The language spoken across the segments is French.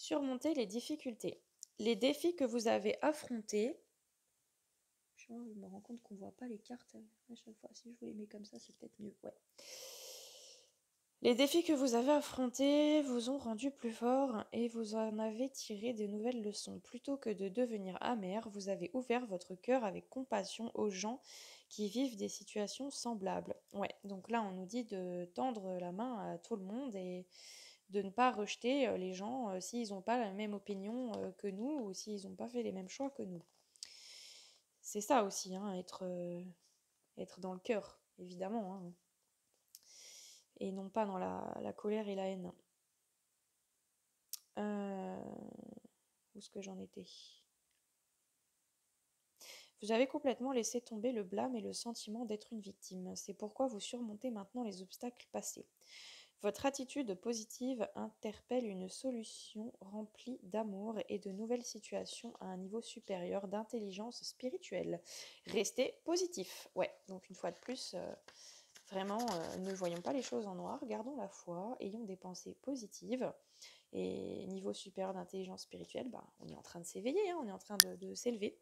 Surmonter les difficultés. Les défis que vous avez affrontés. Je me rends compte qu'on ne voit pas les cartes à chaque fois. Si je vous les mets comme ça, c'est peut-être mieux. Ouais. Les défis que vous avez affrontés vous ont rendu plus fort et vous en avez tiré de nouvelles leçons. Plutôt que de devenir amer, vous avez ouvert votre cœur avec compassion aux gens qui vivent des situations semblables. Ouais, donc là on nous dit de tendre la main à tout le monde et de ne pas rejeter les gens s'ils n'ont pas la même opinion que nous ou s'ils n'ont pas fait les mêmes choix que nous. C'est ça aussi, hein, être dans le cœur, évidemment, hein, et non pas dans la colère et la haine. Où est-ce que j'en étais? Vous avez complètement laissé tomber le blâme et le sentiment d'être une victime. C'est pourquoi vous surmontez maintenant les obstacles passés. Votre attitude positive interpelle une solution remplie d'amour et de nouvelles situations à un niveau supérieur d'intelligence spirituelle. Restez positif. Ouais, donc une fois de plus, vraiment, ne voyons pas les choses en noir, gardons la foi, ayons des pensées positives. Et niveau supérieur d'intelligence spirituelle, bah, on est en train de s'éveiller, hein, on est en train de s'élever.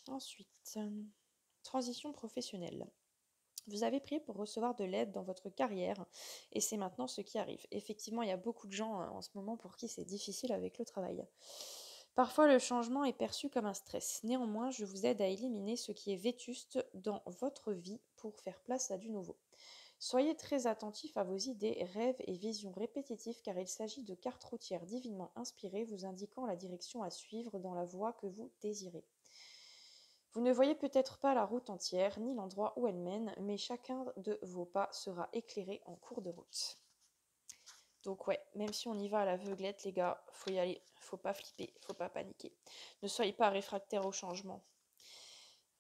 Ensuite, transition professionnelle. Vous avez prié pour recevoir de l'aide dans votre carrière et c'est maintenant ce qui arrive. Effectivement, il y a beaucoup de gens en ce moment pour qui c'est difficile avec le travail. Parfois, le changement est perçu comme un stress. Néanmoins, je vous aide à éliminer ce qui est vétuste dans votre vie pour faire place à du nouveau. Soyez très attentif à vos idées, rêves et visions répétitifs car il s'agit de cartes routières divinement inspirées vous indiquant la direction à suivre dans la voie que vous désirez. Vous ne voyez peut-être pas la route entière, ni l'endroit où elle mène, mais chacun de vos pas sera éclairé en cours de route. Donc ouais, même si on y va à l'aveuglette, les gars, faut y aller, faut pas flipper, faut pas paniquer. Ne soyez pas réfractaires au changement.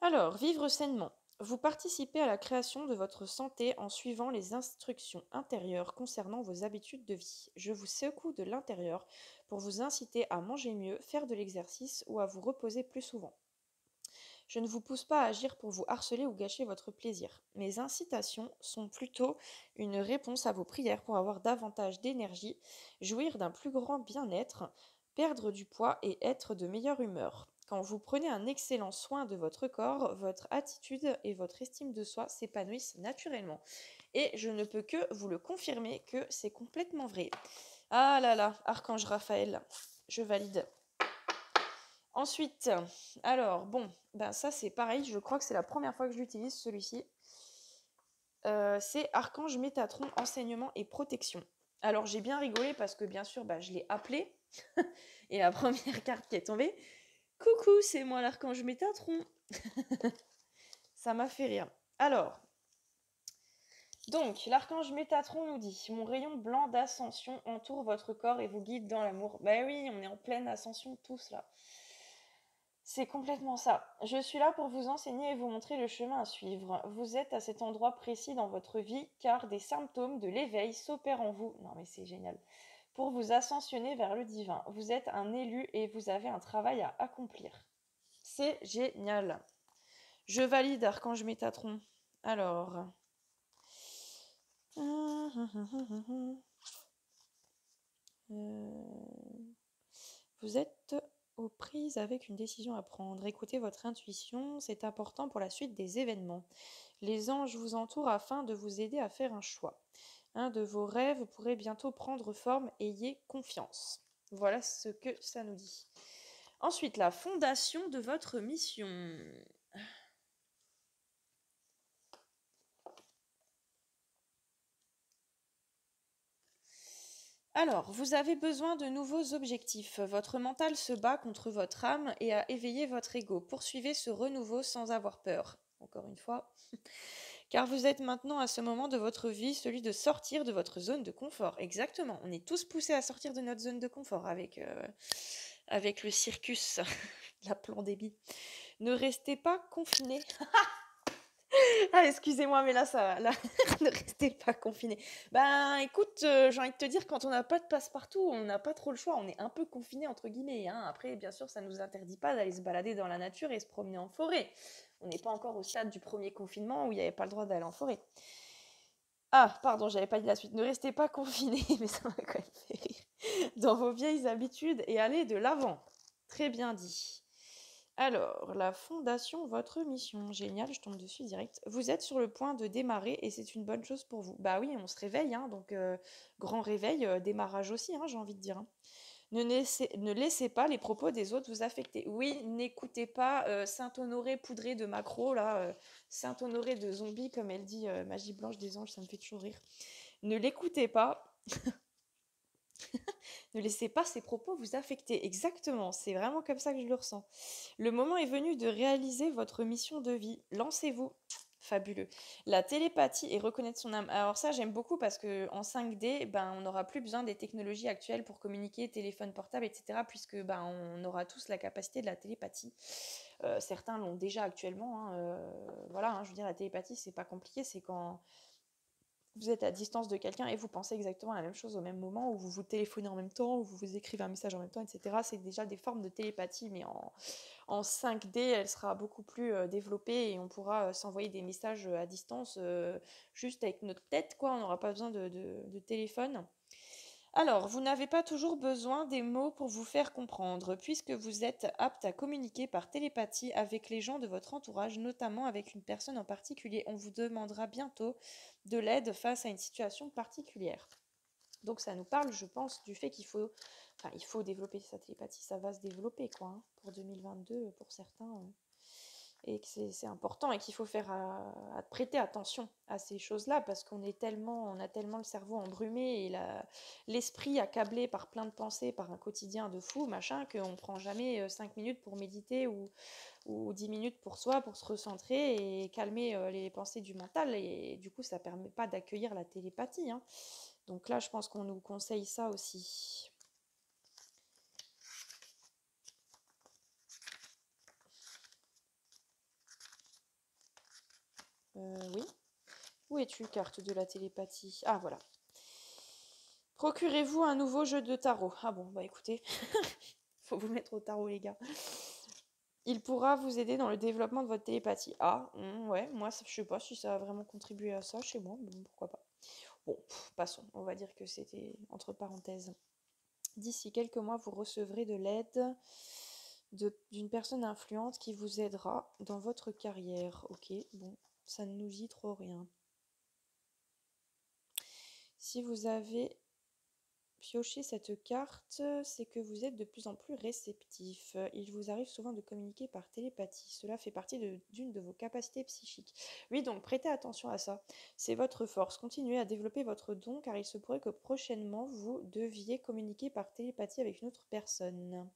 Alors, vivre sainement. Vous participez à la création de votre santé en suivant les instructions intérieures concernant vos habitudes de vie. Je vous secoue de l'intérieur pour vous inciter à manger mieux, faire de l'exercice ou à vous reposer plus souvent. Je ne vous pousse pas à agir pour vous harceler ou gâcher votre plaisir. Mes incitations sont plutôt une réponse à vos prières pour avoir davantage d'énergie, jouir d'un plus grand bien-être, perdre du poids et être de meilleure humeur. Quand vous prenez un excellent soin de votre corps, votre attitude et votre estime de soi s'épanouissent naturellement. Et je ne peux que vous le confirmer que c'est complètement vrai. Ah là là, Archange Raphaël, je valide. Ensuite, alors bon, ben ça c'est pareil, je crois que c'est la première fois que je l'utilise celui-ci. C'est Archange Métatron, enseignement et protection. Alors j'ai bien rigolé parce que bien sûr je l'ai appelé et la première carte qui est tombée, coucou c'est moi l'Archange Métatron. Ça m'a fait rire. Alors, donc l'Archange Métatron nous dit, mon rayon blanc d'ascension entoure votre corps et vous guide dans l'amour. Bah oui, on est en pleine ascension tous là. C'est complètement ça. Je suis là pour vous enseigner et vous montrer le chemin à suivre. Vous êtes à cet endroit précis dans votre vie car des symptômes de l'éveil s'opèrent en vous. Non mais c'est génial. Pour vous ascensionner vers le divin. Vous êtes un élu et vous avez un travail à accomplir. C'est génial. Je valide Archange Métatron. Alors. Vous êtes aux prises avec une décision à prendre. Écoutez votre intuition, c'est important pour la suite des événements. Les anges vous entourent afin de vous aider à faire un choix. Un de vos rêves pourrait bientôt prendre forme, ayez confiance. Voilà ce que ça nous dit. Ensuite, la fondation de votre mission. Alors, vous avez besoin de nouveaux objectifs. Votre mental se bat contre votre âme et a éveillé votre ego. Poursuivez ce renouveau sans avoir peur. Encore une fois. Car vous êtes maintenant à ce moment de votre vie, celui de sortir de votre zone de confort. Exactement. On est tous poussés à sortir de notre zone de confort avec le circus, la pandémie. Ne restez pas confinés. Ah, excusez-moi, mais là, ne restez pas confinés. Ben, écoute, j'ai envie de te dire, quand on n'a pas de passe-partout, on n'a pas trop le choix. On est un peu confiné entre guillemets. Hein. Après, bien sûr, ça ne nous interdit pas d'aller se balader dans la nature et se promener en forêt. On n'est pas encore au stade du premier confinement où il n'y avait pas le droit d'aller en forêt. Ah, pardon, j'avais pas dit la suite. Ne restez pas confinés, mais ça m'a quand même fait rire, dans vos vieilles habitudes et allez de l'avant. Très bien dit. Alors, la fondation, votre mission. Génial, je tombe dessus direct. Vous êtes sur le point de démarrer et c'est une bonne chose pour vous. Bah oui, on se réveille, hein, donc grand réveil, démarrage aussi, hein, j'ai envie de dire, hein. Ne laissez pas les propos des autres vous affecter. Oui, n'écoutez pas Saint-Honoré poudré de Macro, là, Saint-Honoré de zombie, comme elle dit, Magie blanche des anges, ça me fait toujours rire. Ne l'écoutez pas, ne laissez pas ses propos vous affecter. Exactement, c'est vraiment comme ça que je le ressens. Le moment est venu de réaliser votre mission de vie. Lancez-vous. Fabuleux. La télépathie et reconnaître son âme. Alors ça, j'aime beaucoup parce que en 5D, ben, on n'aura plus besoin des technologies actuelles pour communiquer, téléphone portable, etc. Puisque ben, on aura tous la capacité de la télépathie. Certains l'ont déjà actuellement, hein, voilà, hein, je veux dire, la télépathie, c'est pas compliqué, c'est quand vous êtes à distance de quelqu'un et vous pensez exactement la même chose au même moment, ou vous vous téléphonez en même temps, ou vous vous écrivez un message en même temps, etc. C'est déjà des formes de télépathie, mais en 5D, elle sera beaucoup plus développée et on pourra s'envoyer des messages à distance juste avec notre tête, quoi. On n'aura pas besoin de téléphone. Alors, vous n'avez pas toujours besoin des mots pour vous faire comprendre, puisque vous êtes apte à communiquer par télépathie avec les gens de votre entourage, notamment avec une personne en particulier. On vous demandera bientôt de l'aide face à une situation particulière. Donc ça nous parle, je pense, du fait il faut développer sa télépathie, ça va se développer, quoi, hein, pour 2022, pour certains, et que c'est important et qu'il faut faire à prêter attention à ces choses-là parce on a tellement le cerveau embrumé et l'esprit accablé par plein de pensées, par un quotidien de fou, machin, qu'on ne prend jamais 5 minutes pour méditer ou 10 minutes pour soi, pour se recentrer et calmer les pensées du mental. Et du coup, ça ne permet pas d'accueillir la télépathie, hein. Donc là, je pense qu'on nous conseille ça aussi. Oui. Où es-tu, carte de la télépathie? Ah, voilà. Procurez-vous un nouveau jeu de tarot. Ah bon, bah écoutez, faut vous mettre au tarot, les gars. Il pourra vous aider dans le développement de votre télépathie. Ah, ouais, moi, je sais pas si ça a vraiment contribué à ça chez moi. Bon, pourquoi pas. Bon, passons. On va dire que c'était entre parenthèses. D'ici quelques mois, vous recevrez de l'aide d'une personne influente qui vous aidera dans votre carrière. Ok, bon, ça ne nous dit trop rien. Si vous avez pioché cette carte, c'est que vous êtes de plus en plus réceptif. Il vous arrive souvent de communiquer par télépathie. Cela fait partie d'une de vos capacités psychiques. Oui, donc prêtez attention à ça. C'est votre force. Continuez à développer votre don car il se pourrait que prochainement vous deviez communiquer par télépathie avec une autre personne.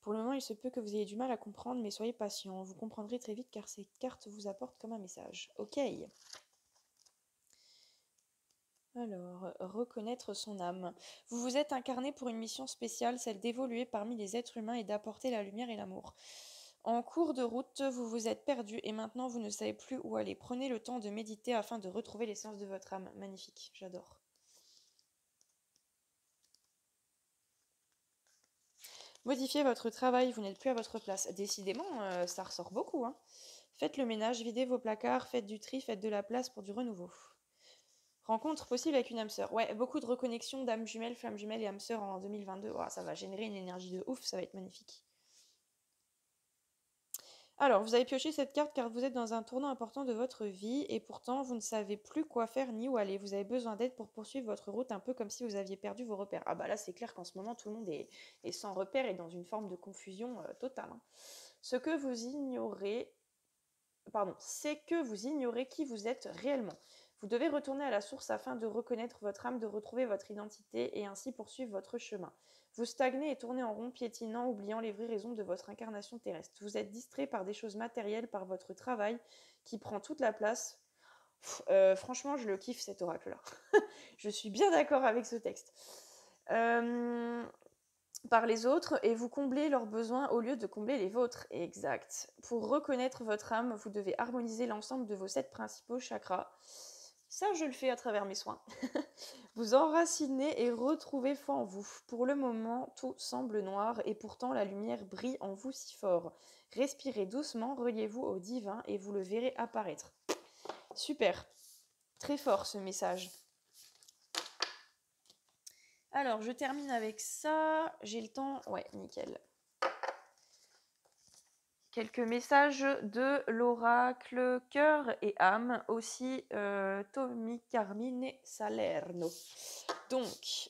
Pour le moment, il se peut que vous ayez du mal à comprendre, mais soyez patient. Vous comprendrez très vite car cette carte vous apporte comme un message. Ok. Alors, reconnaître son âme. Vous vous êtes incarné pour une mission spéciale, celle d'évoluer parmi les êtres humains et d'apporter la lumière et l'amour. En cours de route, vous vous êtes perdu et maintenant vous ne savez plus où aller. Prenez le temps de méditer afin de retrouver l'essence de votre âme. Magnifique, j'adore. Modifiez votre travail, vous n'êtes plus à votre place. Décidément, ça ressort beaucoup, hein. Faites le ménage, videz vos placards, faites du tri, faites de la place pour du renouveau. Rencontre possible avec une âme sœur. Ouais, beaucoup de reconnexions d'âmes jumelles, flammes jumelles et âmes sœurs en 2022. Oh, ça va générer une énergie de ouf, ça va être magnifique. Alors, vous avez pioché cette carte car vous êtes dans un tournant important de votre vie et pourtant vous ne savez plus quoi faire ni où aller. Vous avez besoin d'aide pour poursuivre votre route, un peu comme si vous aviez perdu vos repères. Ah bah là, c'est clair qu'en ce moment, tout le monde est sans repères et dans une forme de confusion totale, hein. Ce que vous ignorez, c'est que vous ignorez qui vous êtes réellement. Vous devez retourner à la source afin de reconnaître votre âme, de retrouver votre identité et ainsi poursuivre votre chemin. Vous stagnez et tournez en rond, piétinant, oubliant les vraies raisons de votre incarnation terrestre. Vous êtes distrait par des choses matérielles, par votre travail qui prend toute la place. Franchement, je le kiffe cet oracle-là. Je suis bien d'accord avec ce texte. Par les autres et vous comblez leurs besoins au lieu de combler les vôtres. Exact. Pour reconnaître votre âme, vous devez harmoniser l'ensemble de vos 7 principaux chakras. Ça, je le fais à travers mes soins. Vous enracinez et retrouvez foi en vous. Pour le moment, tout semble noir et pourtant la lumière brille en vous si fort. Respirez doucement, reliez-vous au divin et vous le verrez apparaître. Super. Très fort ce message. Alors, je termine avec ça. J'ai le temps. Ouais, nickel. Quelques messages de l'oracle Cœur et âme, aussi Tommy Carmine Salerno. Donc,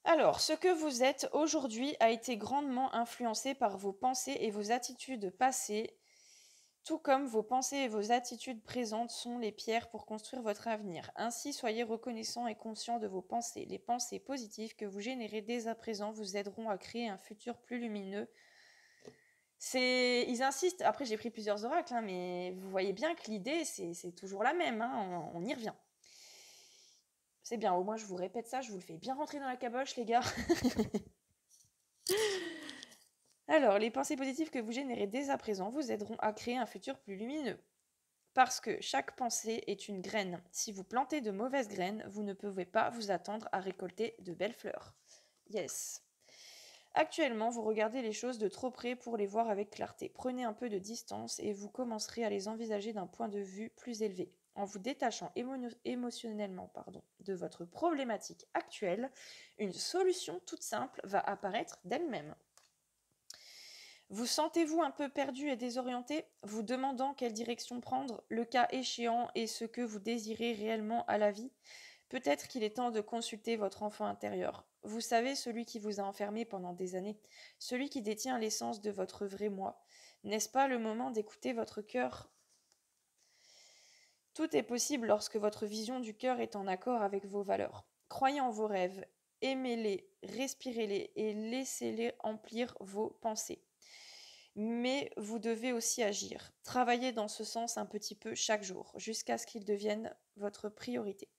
alors, ce que vous êtes aujourd'hui a été grandement influencé par vos pensées et vos attitudes passées, tout comme vos pensées et vos attitudes présentes sont les pierres pour construire votre avenir. Ainsi, soyez reconnaissant et conscient de vos pensées. Les pensées positives que vous générez dès à présent vous aideront à créer un futur plus lumineux. Ils insistent, après j'ai pris plusieurs oracles, hein, mais vous voyez bien que l'idée c'est toujours la même, hein, on y revient. C'est bien, au moins je vous répète ça, je vous le fais bien rentrer dans la caboche les gars. Alors, les pensées positives que vous générez dès à présent vous aideront à créer un futur plus lumineux. Parce que chaque pensée est une graine. Si vous plantez de mauvaises graines, vous ne pouvez pas vous attendre à récolter de belles fleurs. Yes. Actuellement, vous regardez les choses de trop près pour les voir avec clarté. Prenez un peu de distance et vous commencerez à les envisager d'un point de vue plus élevé. En vous détachant émotionnellement de votre problématique actuelle, une solution toute simple va apparaître d'elle-même. Vous sentez-vous un peu perdu et désorienté, vous demandant quelle direction prendre, le cas échéant et ce que vous désirez réellement à la vie? Peut-être qu'il est temps de consulter votre enfant intérieur. Vous savez, celui qui vous a enfermé pendant des années, celui qui détient l'essence de votre vrai moi. N'est-ce pas le moment d'écouter votre cœur? Tout est possible lorsque votre vision du cœur est en accord avec vos valeurs. Croyez en vos rêves, aimez-les, respirez-les et laissez-les emplir vos pensées. Mais vous devez aussi agir. Travaillez dans ce sens un petit peu chaque jour, jusqu'à ce qu'il devienne votre priorité.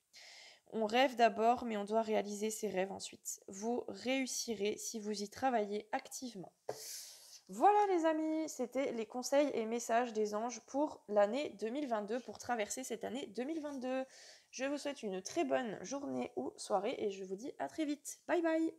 On rêve d'abord, mais on doit réaliser ses rêves ensuite. Vous réussirez si vous y travaillez activement. Voilà les amis, c'était les conseils et messages des anges pour l'année 2022, pour traverser cette année 2022. Je vous souhaite une très bonne journée ou soirée et je vous dis à très vite. Bye bye!